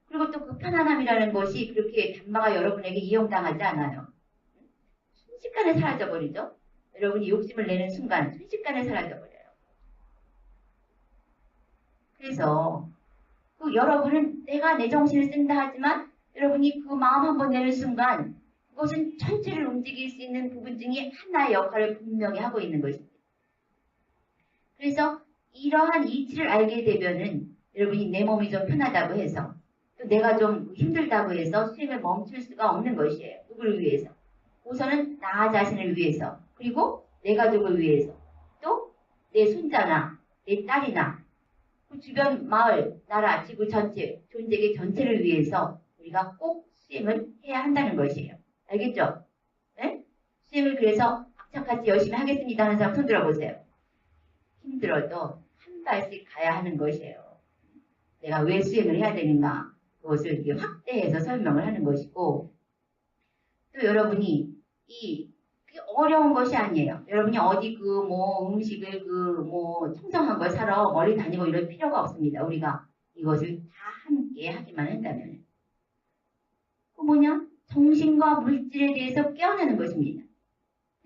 그리고 또 그 편안함이라는 것이 그렇게 단마가 여러분에게 이용당하지 않아요. 순식간에 사라져버리죠. 여러분이 욕심을 내는 순간 순식간에 사라져버려요. 그래서 그 여러분은 내가 내 정신을 쓴다 하지만 여러분이 그 마음 한번 내는 순간 그것은 전체를 움직일 수 있는 부분 중에 하나의 역할을 분명히 하고 있는 것입니다. 그래서 이러한 이치를 알게 되면은 여러분이 내 몸이 좀 편하다고 해서 또 내가 좀 힘들다고 해서 수행을 멈출 수가 없는 것이에요. 누구를 위해서? 우선은 나 자신을 위해서 그리고 내 가족을 위해서 또 내 손자나 내 딸이나 그 주변 마을, 나라, 지구 전체, 존재계 전체를 위해서 우리가 꼭 수행을 해야 한다는 것이에요. 알겠죠? 네? 수행을 그래서 악착같이 열심히 하겠습니다 하는 사람 손 들어보세요. 힘들어도 한 발씩 가야 하는 것이에요. 내가 왜 수행을 해야 되는가 그것을 이렇게 확대해서 설명을 하는 것이고 또 여러분이 그게 어려운 것이 아니에요. 여러분이 어디 그 뭐 음식을 그 뭐 청정한 걸 사러 멀리 다니고 이럴 필요가 없습니다. 우리가 이것을 다 함께 하기만 한다면. 그 뭐냐? 정신과 물질에 대해서 깨어나는 것입니다.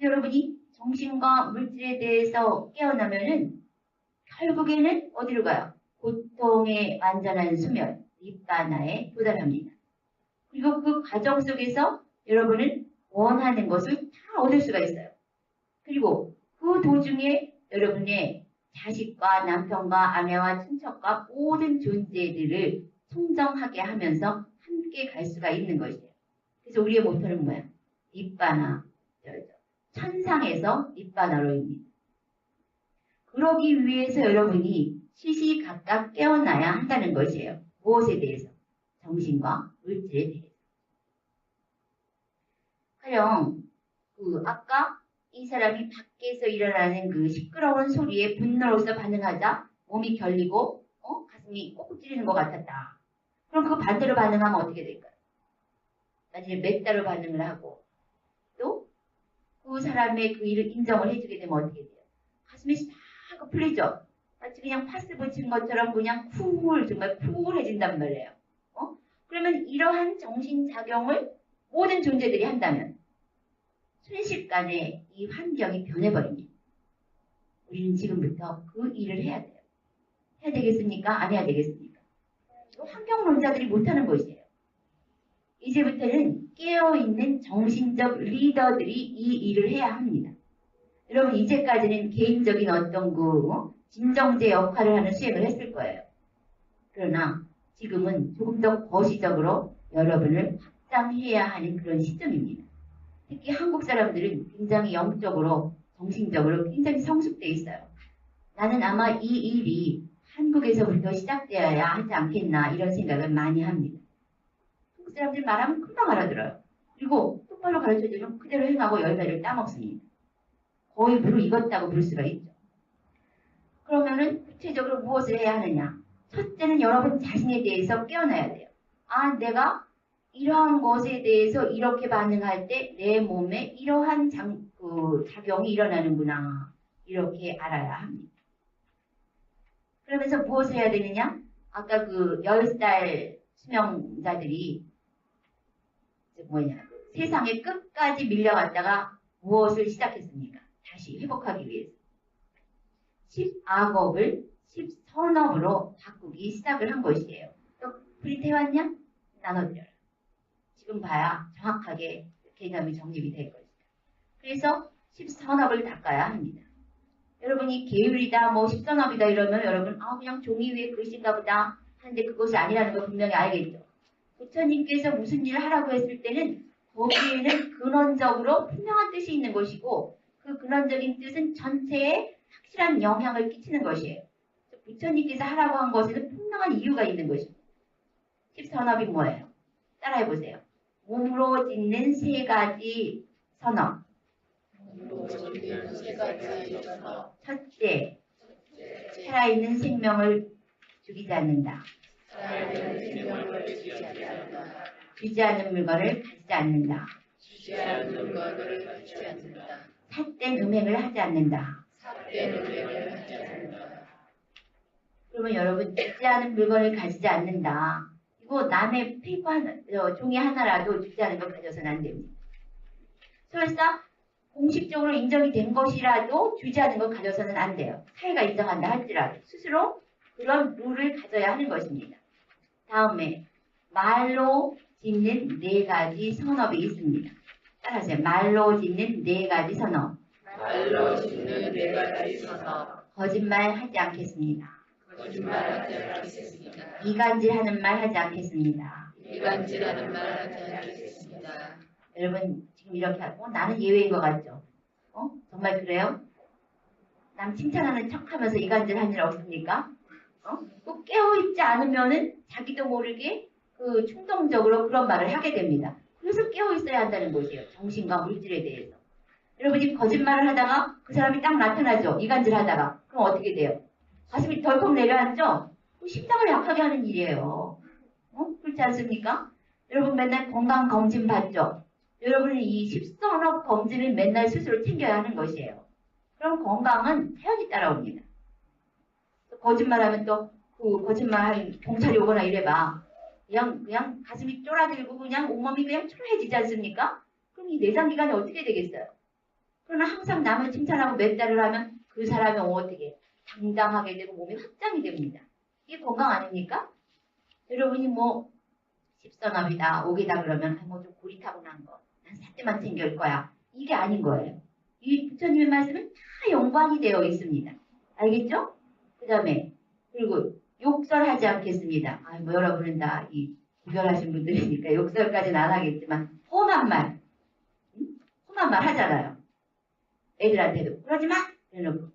여러분이 정신과 물질에 대해서 깨어나면은 결국에는 어디로 가요? 고통의 완전한 수면, 니바나에 도달합니다. 그리고 그 과정 속에서 여러분은 원하는 것을 다 얻을 수가 있어요. 그리고 그 도중에 여러분의 자식과 남편과 아내와 친척과 모든 존재들을 청정하게 하면서 함께 갈 수가 있는 것이에요. 그래서 우리의 모토는 뭐야? 니바나, 천상에서 니바나로입니다. 그러기 위해서 여러분이 시시각각 깨어나야 한다는 것이에요. 무엇에 대해서? 정신과 물질에 대해서. 가령 아까 이 사람이 밖에서 일어나는 그 시끄러운 소리에 분노로서 반응하자 몸이 결리고 가슴이 꼭 찌르는 것 같았다. 그럼 그 그리고 반대로 반응하면 어떻게 될까요? 나중에 맺다로 반응을 하고 또 그 사람의 그 일을 인정을 해주게 되면 어떻게 돼요? 가슴이 싹 풀리죠? 마치 그냥 파스 붙인 것처럼 그냥 정말 쿨해진단 말이에요. 그러면 이러한 정신작용을 모든 존재들이 한다면 순식간에 이 환경이 변해버립니다. 우리는 지금부터 그 일을 해야 돼요. 해야 되겠습니까? 안 해야 되겠습니까? 환경론자들이 못하는 것이에요. 이제부터는 깨어있는 정신적 리더들이 이 일을 해야 합니다. 여러분 이제까지는 개인적인 어떤 그 진정제 역할을 하는 수행을 했을 거예요. 그러나 지금은 조금 더 거시적으로 여러분을 확장해야 하는 그런 시점입니다. 특히 한국 사람들은 굉장히 영적으로 정신적으로 굉장히 성숙되어 있어요. 나는 아마 이 일이 한국에서부터 시작되어야 하지 않겠나 이런 생각을 많이 합니다. 한국 사람들 말하면 금방 알아들어요. 그리고 똑바로 가르쳐주면 그대로 행하고 열매를 따먹습니다. 거의 무르익었다고 볼 수가 있죠. 그러면은 구체적으로 무엇을 해야 하느냐? 첫째는 여러분 자신에 대해서 깨어나야 돼요. 아, 내가 이러한 것에 대해서 이렇게 반응할 때 내 몸에 이러한 작용이 일어나는구나. 이렇게 알아야 합니다. 그러면서 무엇을 해야 되느냐? 아까 그 10살 수명자들이 세상의 끝까지 밀려갔다가 무엇을 시작했습니까? 다시 회복하기 위해서. 10악업을 10선업으로 바꾸기 시작을 한 것이에요. 또 프린트 해왔냐? 나눠드려요. 지금 봐야 정확하게 개념이 정립이 될 것이다. 그래서 10선업을 닦아야 합니다. 여러분이 계율이다, 뭐 10선업이다 이러면 여러분 그냥 종이 위에 글씨인가 보다 하는데 그것이 아니라는 걸 분명히 알겠죠. 부처님께서 무슨 일을 하라고 했을 때는 거기에는 근원적으로 분명한 뜻이 있는 것이고 그 근원적인 뜻은 전체에 확실한 영향을 끼치는 것이에요. 부처님께서 하라고 한 것에는 분명한 이유가 있는 것입니다. 10선업이 뭐예요? 따라해보세요. 몸으로 짓는 3가지 선업. 첫째, 살아있는 생명을 죽이지 않는다. 주지 않는 물건을 가지지 않는다. 삿된 음행을 하지 않는다. 그러면 여러분 주지 않은 물건을 가지지 않는다. 이거 남의 페이퍼 종이 하나라도 주지 않은 걸 가져서는 안 됩니다. 설사 공식적으로 인정이 된 것이라도 주지 않은 걸 가져서는 안 돼요. 사회가 인정한다 할지라도 스스로 그런 룰을 가져야 하는 것입니다. 다음에 말로 짓는 4가지 선업이 있습니다. 따라하세요. 말로 짓는 4가지 선업. 말로 짓는 4가지 선업. 거짓말하지 않겠습니다. 거짓말하지 않겠습니다. 이간질하는 말 하지 않겠습니다. 이간질하는 말 하지 않겠습니다. 여러분 지금 이렇게 하고 나는 예외인 것 같죠? 정말 그래요? 남 칭찬하는 척하면서 이간질하는 일 없습니까? 꼭 깨어있지 않으면은 자기도 모르게 그 충동적으로 그런 말을 하게 됩니다. 그래서 깨어있어야 한다는 것이에요. 정신과 물질에 대해서. 여러분이 거짓말을 하다가 그 사람이 딱 나타나죠. 이간질 하다가. 그럼 어떻게 돼요? 가슴이 덜컥 내려앉죠? 심장을 약하게 하는 일이에요. 그렇지 않습니까? 여러분 맨날 건강검진 받죠? 여러분은 이 10선업 검진을 맨날 스스로 챙겨야 하는 것이에요. 그럼 건강은 자연히 따라옵니다. 거짓말하면 또 그 거짓말하는 경찰이 오거나 이래봐. 그냥 가슴이 쫄아들고 그냥 온몸이 그냥 초라해지지 않습니까? 그럼 이 내장기관이 어떻게 되겠어요? 그러나 항상 남을 칭찬하고 멘달을 하면 그 사람이 어떻게 당당하게 되고 몸이 확장이 됩니다. 이게 건강 아닙니까? 여러분이 뭐 10선업이다, 옥이다 그러면 뭐 좀 고리타분한 거, 난 삿대만 챙길 거야. 이게 아닌 거예요. 이 부처님의 말씀은 다 연관이 되어 있습니다. 알겠죠? 그 다음에 그리고 욕설하지 않겠습니다. 뭐 여러분은 다 이 구별하신 분들이니까 욕설까지는 안 하겠지만 험한 말, 험한 말 하잖아요. 애들한테도 그러지 마! 이러놓고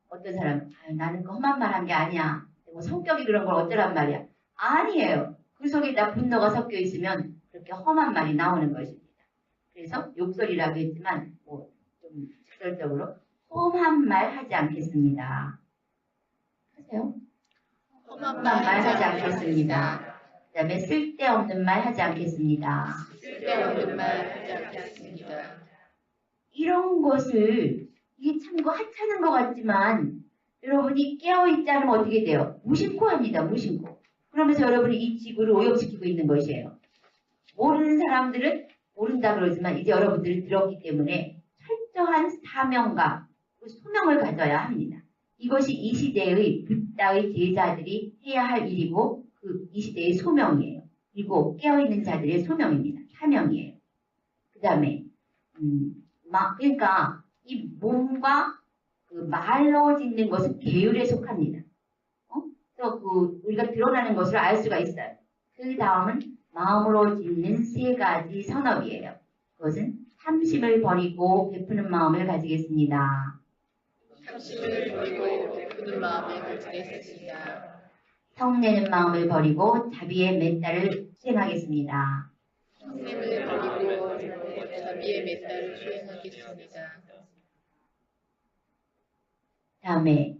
어떤 사람은 나는 그 험한 말 한 게 아니야. 뭐 성격이 그런 걸 어쩌란 말이야. 아니에요. 그 속에 다 분노가 섞여 있으면 그렇게 험한 말이 나오는 것입니다. 그래서 욕설이라고 했지만 뭐 좀 직설적으로 험한 말 하지 않겠습니다. 하세요? 험한 말 하지 않겠습니다. 그다음에 쓸데없는 말 하지 않겠습니다. 쓸데없는 말 하지 않겠습니다. 이런 것을 이게 참 하찮은 것 같지만 여러분이 깨어있지 않으면 어떻게 돼요? 무심코 합니다. 무심코. 그러면서 여러분이 이 지구를 오염시키고 있는 것이에요. 모르는 사람들은 모른다 그러지만 이제 여러분들이 들었기 때문에 철저한 사명과 소명을 가져야 합니다. 이것이 이 시대의 붓다의 제자들이 해야 할 일이고 이 시대의 소명이에요. 그리고 깨어있는 자들의 소명입니다. 사명이에요. 그 다음에 그러니까 이 몸과 그 말로 짓는 것은 계율에 속합니다. 그래서 우리가 드러나는 것을 알 수가 있어요. 그 다음은 마음으로 짓는 세 가지 선업이에요. 그것은 탐심을 버리고 베푸는 마음을 가지겠습니다. 탐심을 버리고 베푸는 마음을 가지겠습니다. 성내는 마음을 버리고 자비의 맺다를 수행하겠습니다. 성냄을 버리고 자비의 맺다를 수행하겠습니다. 다음에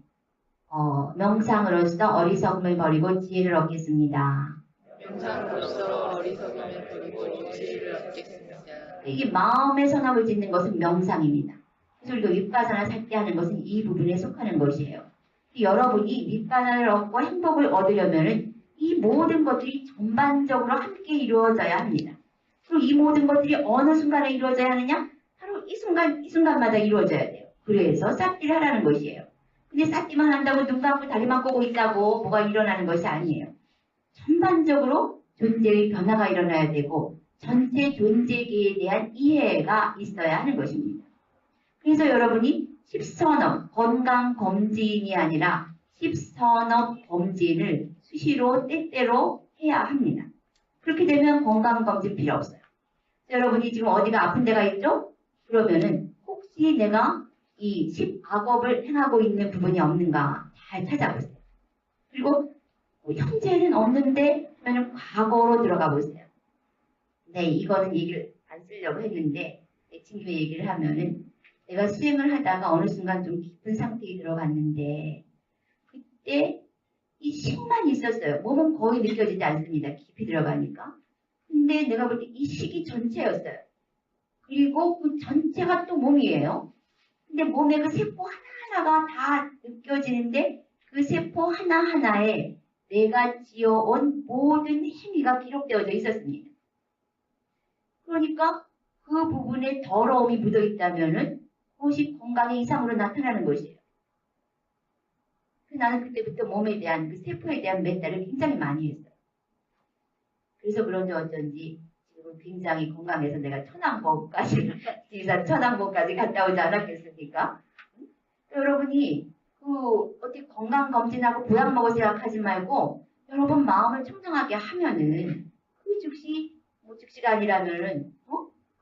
명상으로서 어리석음을 버리고 지혜를 얻겠습니다. 명상으로서 어리석음을 버리고 지혜를 얻겠습니다. 이게 마음의 선업을 짓는 것은 명상입니다. 그래서 우리가 윗바사나 살때 하는 것은 이 부분에 속하는 것이에요. 여러분이 윗바사를 얻고 행복을 얻으려면 이 모든 것들이 전반적으로 함께 이루어져야 합니다. 그리고 이 모든 것들이 어느 순간에 이루어져야 하느냐? 바로 이 순간마다 이루어져야 돼요. 그래서 쌓기를 하라는 것이에요. 근데 쌓기만 한다고 눈 감고 다리만 꼬고 있다고 뭐가 일어나는 것이 아니에요. 전반적으로 존재의 변화가 일어나야 되고 전체 존재계에 대한 이해가 있어야 하는 것입니다. 그래서 여러분이 10선업, 건강검진이 아니라 10선업 검진을 수시로 때때로 해야 합니다. 그렇게 되면 건강검진 필요 없어요. 여러분이 지금 어디가 아픈 데가 있죠? 그러면은 혹시 내가 이 10악업을 행하고 있는 부분이 없는가 잘 찾아보세요. 그리고 현재는 없는데 하면 과거로 들어가 보세요. 네, 이거는 얘기를 안 쓰려고 했는데 친구의 얘기를 하면은 내가 수행을 하다가 어느 순간 좀 깊은 상태에 들어갔는데 그때 이 식만 있었어요. 몸은 거의 느껴지지 않습니다. 깊이 들어가니까. 근데 내가 볼 때 이 식이 전체였어요. 그리고 그 전체가 또 몸이에요. 근데 몸의 그 세포 하나하나가 다 느껴지는데 그 세포 하나하나에 내가 지어온 모든 행위가 기록되어져 있었습니다. 그러니까 그 부분에 더러움이 묻어 있다면은 그것이 건강의 이상으로 나타나는 것이에요. 나는 그때부터 몸에 대한 그 세포에 대한 멘탈을 굉장히 많이 했어요. 그래서 그런지 어쩐지 지금 굉장히 건강해서 내가 천왕봉까지 지리산 천왕봉까지 갔다 오지 않았겠습니까? 여러분이 어떻게 건강검진하고 보약 먹을 생각하지 말고 여러분 마음을 청정하게 하면은 그 즉시가 아니라면은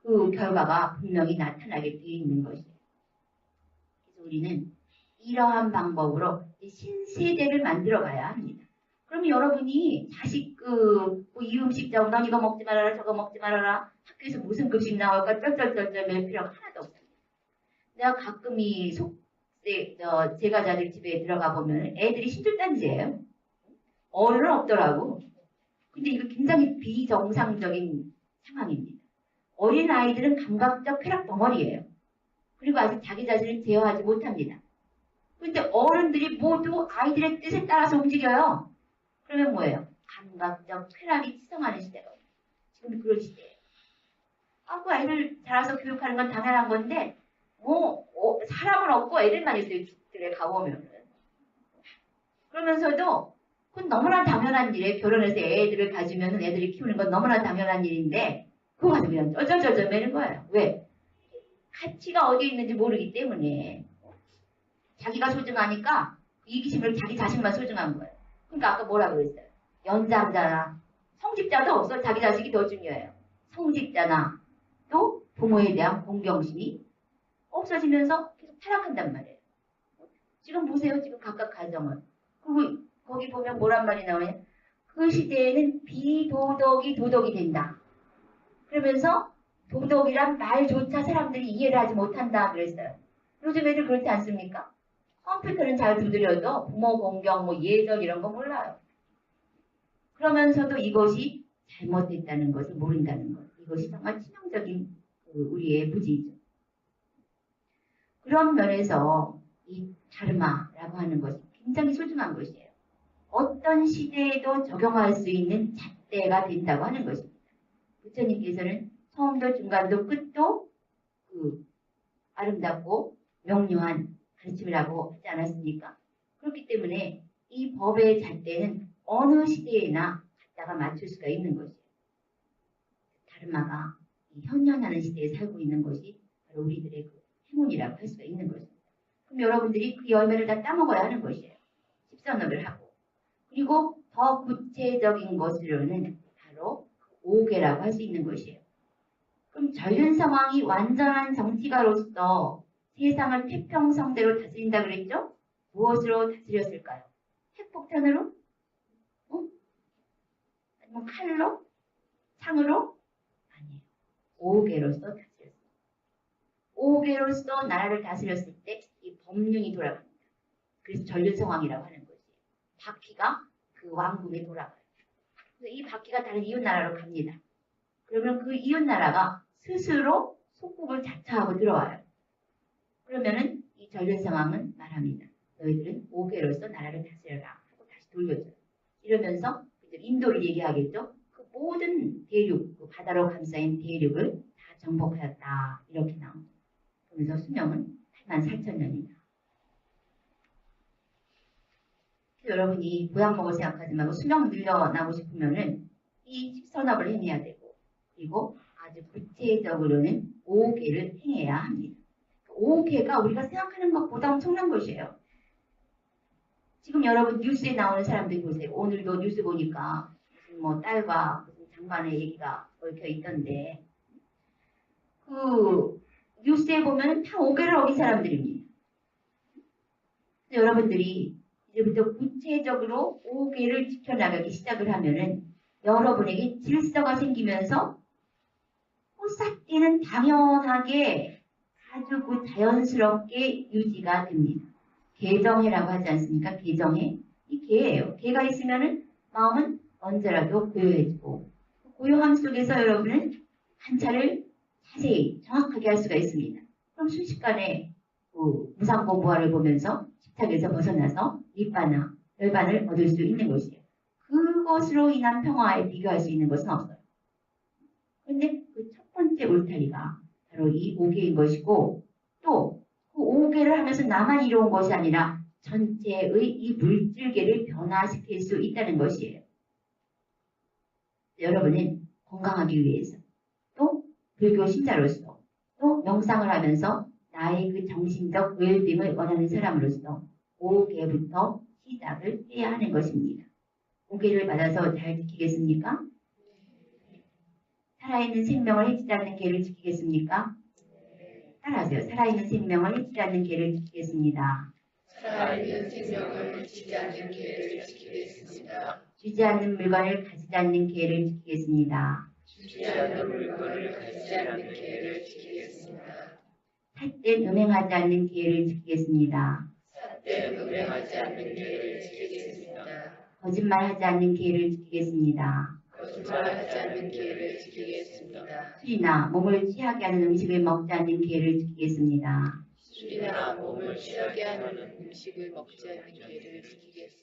그 결과가 분명히 나타나게 되어 있는 것이에요. 그래서 우리는 이러한 방법으로 신세대를 만들어 가야 합니다. 그럼 여러분이 자식 이 음식점 넌 이거 먹지 말아라 저거 먹지 말아라 학교에서 무슨 급식 나올까 쩔쩔쩔쩔 맬 필요가 하나도 없습니다. 내가 가끔 제가 자식 집에 들어가 보면 애들이 신출단지예요. 어른은 없더라고. 근데 이거 굉장히 비정상적인 상황입니다. 어린 아이들은 감각적 쾌락 덩어리예요. 그리고 아직 자기 자신을 제어하지 못합니다. 그런데 어른들이 모두 아이들의 뜻에 따라서 움직여요. 그러면 뭐예요? 감각적 쾌락이 치성하는 시대거든요. 지금 그런 시대예요. 그 아이들 자라서 교육하는 건 당연한 건데 사람은 없고 애들만 있어요. 집들에 가보면은. 그러면서도 그건 너무나 당연한 일이에요. 결혼해서 애들을 가지면 애들을 키우는 건 너무나 당연한 일인데 그거 가지고 그냥 쩔쩔쩔쩔 매는 거예요. 왜? 가치가 어디에 있는지 모르기 때문에 자기가 소중하니까 이기심을 자기 자식만 소중한 거예요. 그러니까 아까 뭐라고 그랬어요? 연장자나 성직자도 없어. 자기 자식이 더 중요해요. 성직자나 또 부모에 대한 공경심이 없어지면서 계속 타락한단 말이에요. 지금 보세요. 지금 각각 가정을. 그리고 거기 보면 뭐란 말이 나오냐? 그 시대에는 비도덕이 도덕이 된다. 그러면서 도덕이란 말조차 사람들이 이해를 하지 못한다 그랬어요. 요즘 애들 그렇지 않습니까? 컴퓨터는 잘 두드려도 부모 공경, 예절 이런 거 몰라요. 그러면서도 이것이 잘못됐다는 것을 모른다는 것. 이것이 정말 치명적인 우리의 무지이죠. 그런 면에서 이 다르마라고 하는 것이 굉장히 소중한 것이에요. 어떤 시대에도 적용할 수 있는 잣대가 된다고 하는 것입니다. 부처님께서는 처음도 중간도 끝도 아름답고 명료한 가르침이라고 하지 않았습니까? 그렇기 때문에 이 법의 잣대는 어느 시대에나 갖다가 맞출 수가 있는 것이에요. 다르마가 현현하는 시대에 살고 있는 것이 바로 우리들의 그 행운이라고 할 수가 있는 것입니다. 그럼 여러분들이 그 열매를 다 따먹어야 하는 것이에요. 십선업을 하고. 그리고 더 구체적인 것으로는 바로 5개라고 할 수 있는 것이에요. 그럼 전륜성왕이 완전한 정치가로서 세상을 태평성대로 다스린다 그랬죠? 무엇으로 다스렸을까요? 핵폭탄으로? 아니면 칼로? 창으로? 아니에요. 5개로서 다스렸어요. 5개로서 나라를 다스렸을 때 이 법륜이 돌아갑니다. 그래서 전륜성왕이라고 하는 거지. 바퀴가 그 왕궁에 돌아가요. 그래서 이 바퀴가 다른 이웃나라로 갑니다. 그러면 그 이웃나라가 스스로 속국을 자처하고 들어와요. 그러면은 이 전륜성왕은 말합니다. 너희들은 5개로서 나라를 다스려라 하고 다시 돌려줘요. 이러면서 이제 인도를 얘기하겠죠. 그 모든 대륙, 그 바다로 감싸인 대륙을 다 정복하였다. 이렇게 나옵니다. 그러면서 수명은 84,000년이다. 여러분이 보약 먹을 생각하지 말고 수명 늘려나고 싶으면은 이 십선업을 행해야 되고, 그리고 아주 구체적으로는 5개를 행해야 합니다. 5개가 우리가 생각하는 것보다 엄청난 것이에요. 지금 여러분 뉴스에 나오는 사람들 보세요. 오늘도 뉴스 보니까 무슨 뭐 딸과 무슨 장관의 얘기가 얽혀 있던데, 그 뉴스에 보면 다 5개를 어긴 사람들입니다. 여러분들이 이제부터 구체적으로 5개를 지켜나가기 시작을 하면은 여러분에게 질서가 생기면서 쌓기는 당연하게 아주 그 자연스럽게 유지가 됩니다. 개정해라고 하지 않습니까? 개정해. 이 개예요. 개가 있으면은 마음은 언제라도 고요해지고, 고요함 속에서 여러분은 관찰을 자세히 정확하게 할 수가 있습니다. 그럼 순식간에 무상공부화를 보면서 집착에서 벗어나서 밑바나 열반을 얻을 수 있는 것이에요. 그것으로 인한 평화에 비교할 수 있는 것은 없어요. 그런데 그 첫 번째 울타리가 바로 이 5개인 것이고, 또 그 5개를 하면서 나만 이루은 것이 아니라 전체의 이 물질계를 변화시킬 수 있다는 것이에요. 여러분은 건강하기 위해서, 또 불교 신자로서, 또 명상을 하면서 나의 그 정신적 웰빙을 원하는 사람으로서 5개부터 시작을 해야 하는 것입니다. 5개를 받아서 잘 지키겠습니까? 살아있는 생명을 해치지 않는 계를 지키겠습니까? 따라하세요. 살아있는 생명을 해치지 않는 계를 지키겠습니다. 살아있는 생명을 해치지 않는 계를 지키겠습니다. 주지 않는 물건을 가지지 않는 계를 지키겠습니다. 주지 않는 물건을 가지지 않는 계를 지키겠습니다. 삿된 음행하지 않는 계를 지키겠습니다. 삿된 음행하지 않는 계를 지키겠습니다. 거짓말하지 않는 계를 지키겠습니다. 거짓말하지 않는 계를 지키겠습니다. 술이나 몸을 취하게 하는 음식을 먹지 않는 계를 지키겠습니다. 술이나 몸을 취하게 하는 음식을 먹지 않는 계를 지키겠습니다.